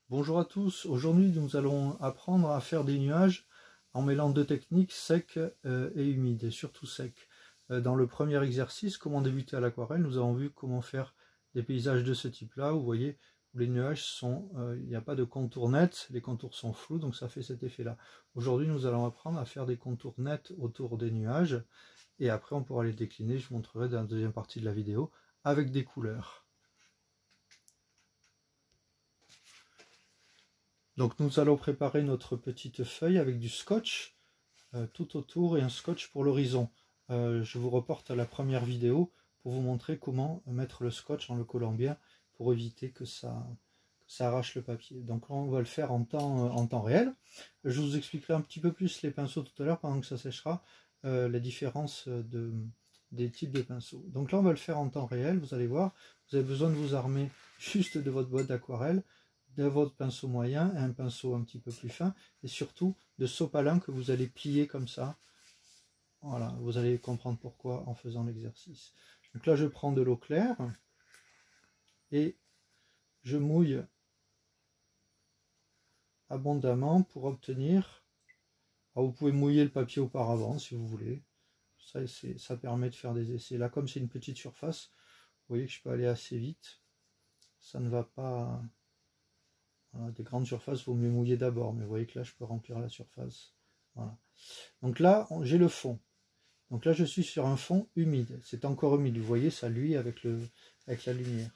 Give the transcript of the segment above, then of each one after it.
Bonjour à tous, aujourd'hui nous allons apprendre à faire des nuages en mêlant deux techniques, sec et humide, et surtout sec. Dans le premier exercice, comment débuter à l'aquarelle, nous avons vu comment faire des paysages de ce type-là, vous voyez, où les nuages sont, il n'y a pas de contour net, les contours sont flous, donc ça fait cet effet-là. Aujourd'hui nous allons apprendre à faire des contours nets autour des nuages, et après on pourra les décliner, je vous montrerai dans la deuxième partie de la vidéo, avec des couleurs. Donc nous allons préparer notre petite feuille avec du scotch tout autour et un scotch pour l'horizon. Je vous reporte à la première vidéo pour vous montrer comment mettre le scotch en le collant bien pour éviter que ça arrache le papier. Donc là on va le faire en temps réel. Je vous expliquerai un petit peu plus les pinceaux tout à l'heure pendant que ça séchera, la différence des types de pinceaux. Donc là on va le faire en temps réel, vous allez voir, vous avez besoin de vous armer juste de votre boîte d'aquarelle, de votre pinceau moyen et un pinceau un petit peu plus fin, et surtout de sopalin que vous allez plier comme ça. Voilà, vous allez comprendre pourquoi en faisant l'exercice. Donc là je prends de l'eau claire et je mouille abondamment pour obtenir, alors vous pouvez mouiller le papier auparavant si vous voulez, ça permet de faire des essais. Là comme c'est une petite surface, vous voyez que je peux aller assez vite, ça ne va pas. Voilà, des grandes surfaces, il vaut mieux mouiller d'abord, mais vous voyez que là je peux remplir la surface. Voilà. Donc là j'ai le fond. Donc là je suis sur un fond humide, c'est encore humide, vous voyez ça luit avec la lumière.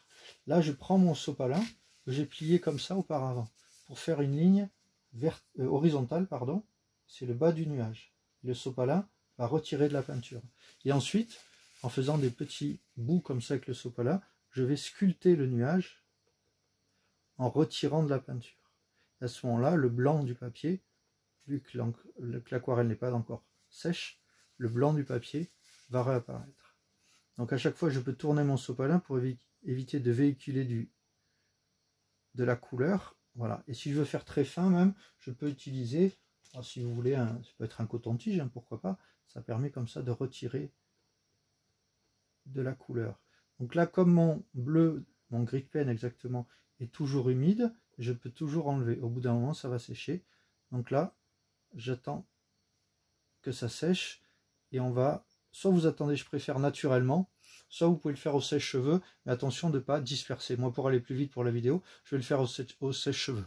Là je prends mon sopalin que j'ai plié comme ça auparavant pour faire une ligne horizontale, pardon, c'est le bas du nuage. Le sopalin va retirer de la peinture. Et ensuite, en faisant des petits bouts comme ça avec le sopalin, je vais sculpter le nuage en retirant de la peinture. Et à ce moment-là, le blanc du papier, vu que l'aquarelle n'est pas encore sèche, le blanc du papier va réapparaître. Donc à chaque fois, je peux tourner mon sopalin pour éviter de véhiculer de la couleur. Voilà. Et si je veux faire très fin même, je peux utiliser, si vous voulez, ça peut être un coton-tige, hein, pourquoi pas, ça permet comme ça de retirer de la couleur. Donc là, comme mon bleu, mon gris de pen exactement, est toujours humide, je peux toujours enlever. Au bout d'un moment, ça va sécher. Donc là, j'attends que ça sèche et on va, soit vous attendez, je préfère naturellement, soit vous pouvez le faire au sèche-cheveux, mais attention de ne pas disperser. Moi, pour aller plus vite pour la vidéo, je vais le faire au sèche-cheveux.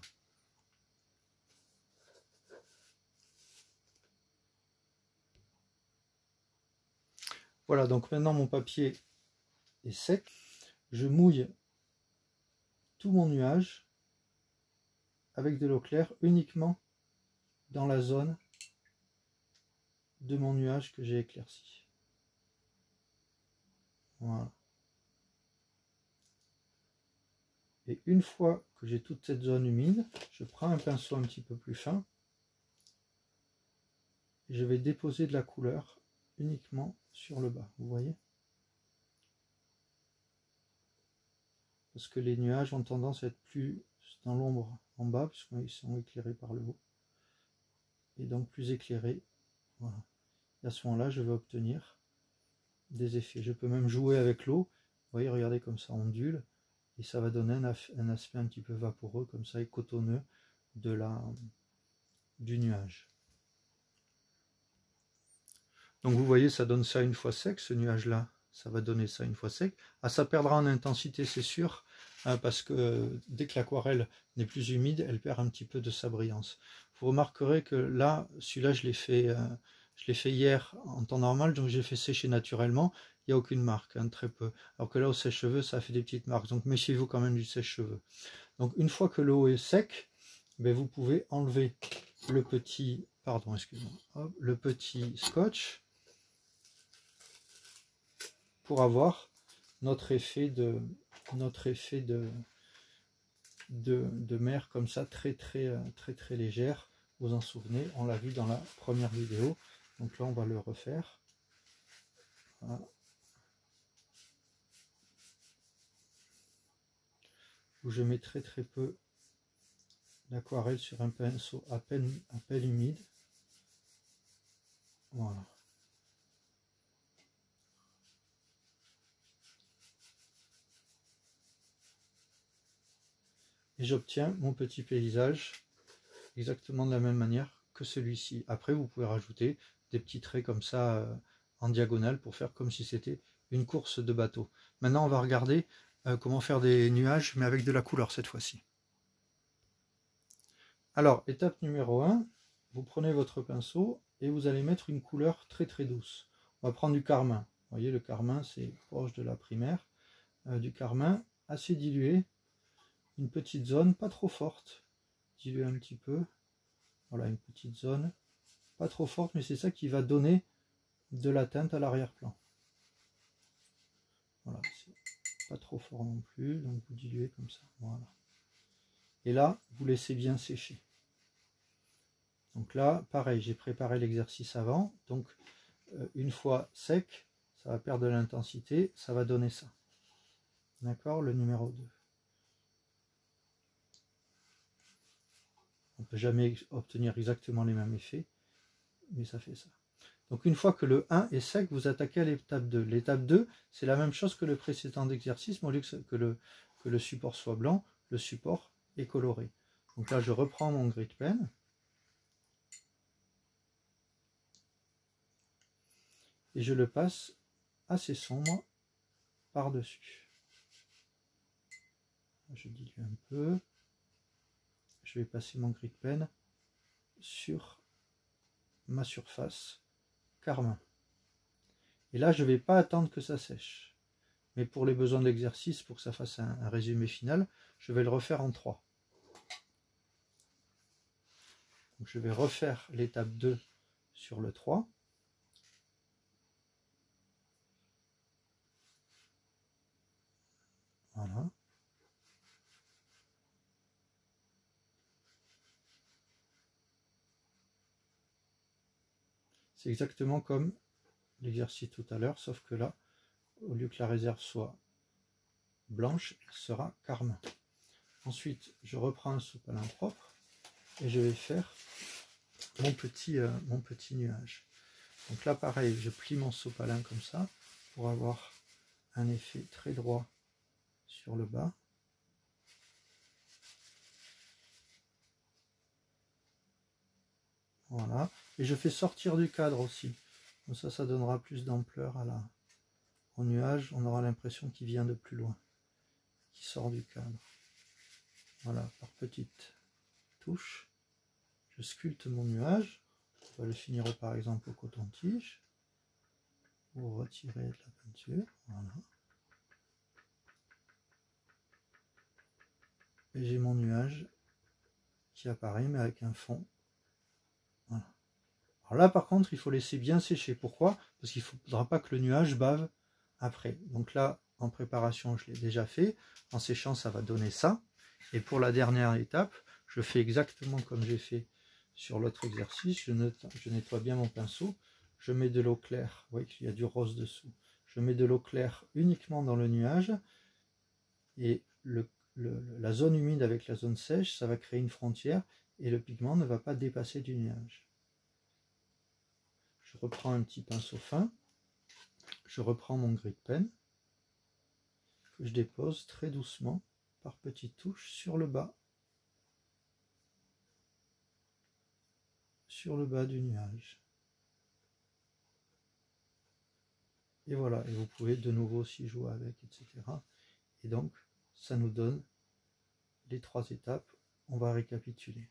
Voilà, donc maintenant mon papier est sec. Je mouille tout mon nuage avec de l'eau claire uniquement dans la zone de mon nuage que j'ai éclairci. Voilà. Et une fois que j'ai toute cette zone humide, je prends un pinceau un petit peu plus fin et je vais déposer de la couleur uniquement sur le bas, vous voyez? Parce que les nuages ont tendance à être plus dans l'ombre en bas, puisqu'ils sont éclairés par le haut. Et donc plus éclairés. Voilà. Et à ce moment-là, je vais obtenir des effets. Je peux même jouer avec l'eau. Vous voyez, regardez comme ça ondule. Et ça va donner un aspect un petit peu vaporeux, comme ça, et cotonneux du nuage. Donc vous voyez, ça donne ça une fois sec, ce nuage-là. Ça va donner ça une fois sec. Ah, ça perdra en intensité, c'est sûr, hein, parce que dès que l'aquarelle n'est plus humide, elle perd un petit peu de sa brillance. Vous remarquerez que là, celui-là, je l'ai fait hier en temps normal, donc j'ai fait sécher naturellement. Il n'y a aucune marque, hein, très peu. Alors que là, au sèche-cheveux, ça fait des petites marques. Donc méfiez-vous quand même du sèche-cheveux. Donc une fois que l'eau est sec, ben, vous pouvez enlever le petit, pardon, excusez-moi, le petit scotch pour avoir notre effet de mer comme ça, très légère. Vous en souvenez, on l'a vu dans la première vidéo. Donc là, on va le refaire. Voilà. Où je mets très peu d'aquarelle sur un pinceau à peine humide. Voilà. et j'obtiens mon petit paysage exactement de la même manière que celui-ci. Après, vous pouvez rajouter des petits traits comme ça en diagonale pour faire comme si c'était une course de bateau. Maintenant, on va regarder comment faire des nuages, mais avec de la couleur cette fois-ci. Alors, étape numéro 1, vous prenez votre pinceau et vous allez mettre une couleur très très douce. On va prendre du carmin. Vous voyez, le carmin, c'est proche de la primaire. Du carmin assez dilué, une petite zone, pas trop forte, dilué un petit peu. Voilà, une petite zone, pas trop forte, mais c'est ça qui va donner de la teinte à l'arrière-plan. Voilà, c'est pas trop fort non plus, donc vous diluez comme ça. Voilà. Et là, vous laissez bien sécher. Donc là, pareil, j'ai préparé l'exercice avant. Donc, une fois sec, ça va perdre de l'intensité, ça va donner ça. D'accord, le numéro 2. On ne peut jamais obtenir exactement les mêmes effets, mais ça fait ça. Donc une fois que le 1 est sec, vous attaquez à l'étape 2. L'étape 2, c'est la même chose que le précédent exercice, mais au lieu que le support soit blanc, le support est coloré. Donc là, je reprends mon grit pen. Et je le passe assez sombre par-dessus. Je dilue un peu. Je vais passer mon grit pen sur ma surface carmin. Et là, je ne vais pas attendre que ça sèche. Mais pour les besoins de l'exercice, pour que ça fasse un résumé final, je vais le refaire en 3. Donc, je vais refaire l'étape 2 sur le 3. Voilà. C'est exactement comme l'exercice tout à l'heure, sauf que là, au lieu que la réserve soit blanche, elle sera carmin. Ensuite, je reprends un sopalin propre et je vais faire mon petit nuage. Donc là, pareil, je plie mon sopalin comme ça pour avoir un effet très droit sur le bas. Voilà. Et je fais sortir du cadre aussi. Comme ça donnera plus d'ampleur au nuage. On aura l'impression qu'il vient de plus loin, qu'il sort du cadre. Voilà, par petites touches, je sculpte mon nuage. On va le finir par exemple au coton-tige. Pour retirer de la peinture. Voilà. Et j'ai mon nuage qui apparaît, mais avec un fond. Voilà. Alors là, par contre, il faut laisser bien sécher. Pourquoi? Parce qu'il ne faudra pas que le nuage bave après. Donc là, en préparation, je l'ai déjà fait. En séchant, ça va donner ça. Et pour la dernière étape, je fais exactement comme j'ai fait sur l'autre exercice. Je nettoie bien mon pinceau. Je mets de l'eau claire. Vous voyez qu'il y a du rose dessous. Je mets de l'eau claire uniquement dans le nuage. Et la zone humide avec la zone sèche, ça va créer une frontière. Et le pigment ne va pas dépasser du nuage. Je reprends un petit pinceau fin. Je reprends mon grit pen. Que je dépose très doucement par petites touches sur le bas. Sur le bas du nuage. Et voilà, et vous pouvez de nouveau aussi jouer avec, etc. Et donc, ça nous donne les 3 étapes. On va récapituler.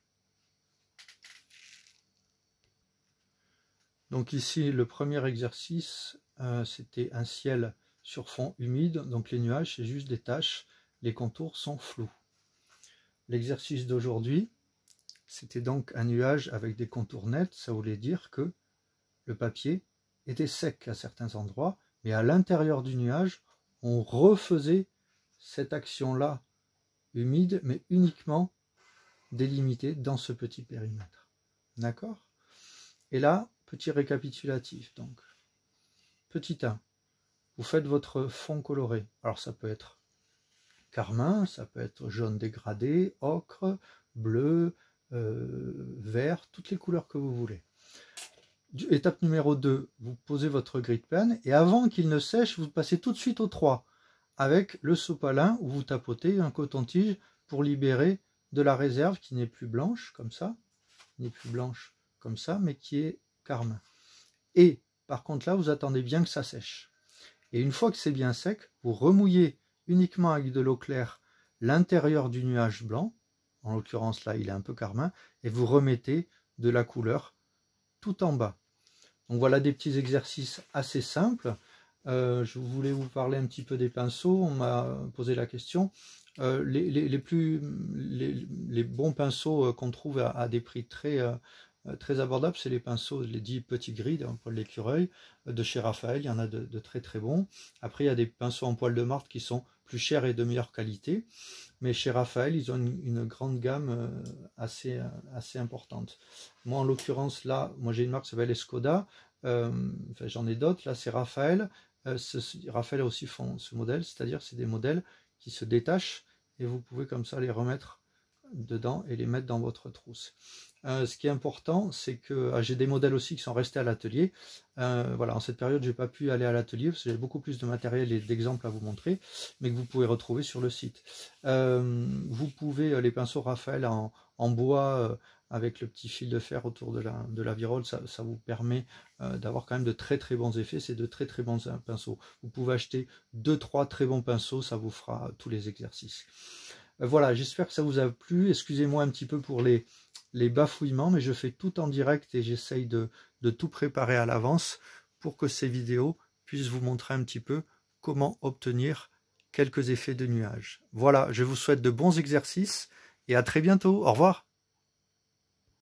Donc ici, le premier exercice, c'était un ciel sur fond humide. Donc les nuages, c'est juste des taches. Les contours sont flous. L'exercice d'aujourd'hui, c'était donc un nuage avec des contours nets. Ça voulait dire que le papier était sec à certains endroits, mais à l'intérieur du nuage, on refaisait cette action-là humide, mais uniquement délimitée dans ce petit périmètre. D'accord? Et là, petit récapitulatif. Donc, petit 1, vous faites votre fond coloré. Alors ça peut être carmin, ça peut être jaune dégradé, ocre, bleu, vert, toutes les couleurs que vous voulez. Étape numéro 2, vous posez votre grit pen et avant qu'il ne sèche, vous passez tout de suite au 3 avec le sopalin où vous tapotez un coton-tige pour libérer de la réserve qui n'est plus blanche comme ça, mais qui est carmin. Et par contre là, vous attendez bien que ça sèche. Et une fois que c'est bien sec, vous remouillez uniquement avec de l'eau claire l'intérieur du nuage blanc, en l'occurrence là il est un peu carmin, et vous remettez de la couleur tout en bas. Donc voilà des petits exercices assez simples. Je voulais vous parler un petit peu des pinceaux, on m'a posé la question. Les bons pinceaux qu'on trouve à des prix très abordables, c'est les pinceaux, les dits petits gris, d'un poil d'écureuil, de chez Raphaël, il y en a de très très bons. Après il y a des pinceaux en poil de martre qui sont plus chers et de meilleure qualité, mais chez Raphaël ils ont une grande gamme assez importante. Moi en l'occurrence là, moi j'ai une marque qui s'appelle Escoda, enfin, j'en ai d'autres, là c'est Raphaël. Raphaël aussi font ce modèle, c'est-à-dire c'est des modèles qui se détachent et vous pouvez comme ça les remettre dedans et les mettre dans votre trousse. Ce qui est important, c'est que j'ai des modèles aussi qui sont restés à l'atelier. Voilà, en cette période, j'ai pas pu aller à l'atelier parce que j'ai beaucoup plus de matériel et d'exemples à vous montrer, mais que vous pouvez retrouver sur le site. Vous pouvez les pinceaux Raphaël en bois avec le petit fil de fer autour de la virole, ça vous permet d'avoir quand même de très très bons effets. C'est de très très bons pinceaux. Vous pouvez acheter 2-3 très bons pinceaux, ça vous fera tous les exercices. Voilà, j'espère que ça vous a plu. Excusez-moi un petit peu pour les bafouillements, mais je fais tout en direct et j'essaye de tout préparer à l'avance pour que ces vidéos puissent vous montrer un petit peu comment obtenir quelques effets de nuages. Voilà, je vous souhaite de bons exercices et à très bientôt. Au revoir.